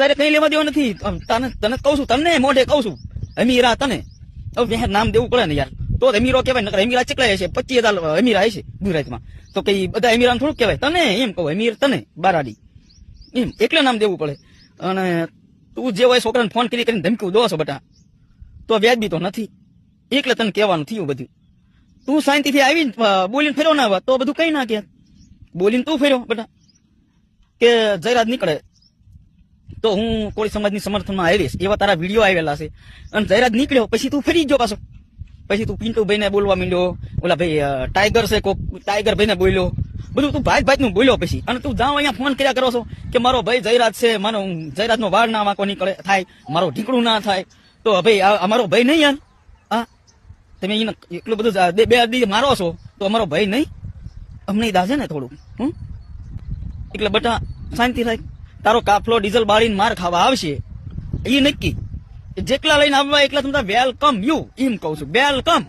તારે કઈ લેવા દેવા નથી. તને કહું છું, તમને મોઢે કહું છું, અમીરા તને હવે નામ દેવું પડે ને યાર, તો અમીરો કહેવાય. નકર અમીરા ચેકલા હશે, 25,000 અમીરા હશે ગુજરાતમાં, તો કઈ બધા અમીરા થોડુંક કહેવાય. તને એમ કહું, અમીર તને બારાડી એમ એટલે નામ દેવું પડે. અને તું જે હોય છોકરાને ફોન કરીને ધમકી દો છો બટા, તો વ્યાજબી તો નથી. એટલે તને કહેવાનું થયું બધું. તું શાંતિથી આવીને બોલીને ફેરવો ના તો બધું કઈ ના કે, બોલીને તું ફેર્યો બેટા કે જયરાજ નીકળે તો હું કોઈ સમાજની સમર્થનમાં આવીશ, એવા તારા વિડીયો આવેલા છે. અને જયરાજ નીકળ્યો પછી તું ફરી ગયો પાછો, પછી તું પિન્ટુભાઈ ને બોલવા માંડ્યો, ઓલા ભાઈ ટાઈગર છે ટાઈગર ભાઈ ને બોલ્યો, બધું તું ભાઈ નું બોલ્યો પછી. અને તું જાઓ અહીંયા ફોન કર્યા કરો છો કે મારો ભાઈ જયરાજ છે, મારો જયરાજ નો વાળ ના વાંકો નીકળે થાય, મારો ઢીકડું ના થાય, તો ભાઈ અમારો ભાઈ નહીં યાર. હા તમે એને એટલું બધું બે દી મારો છો તો અમારો ભાઈ નહીં, અમને દાશે ને થોડું. એટલે બટા શાંતિ થાય. તારો કાફલો ડીઝલ બાળીને માર ખાવા આવશે એ નક્કી. જેટલા લઈને આવવા એટલા તમને વેલકમ યુ એમ કહું છું, વેલકમ.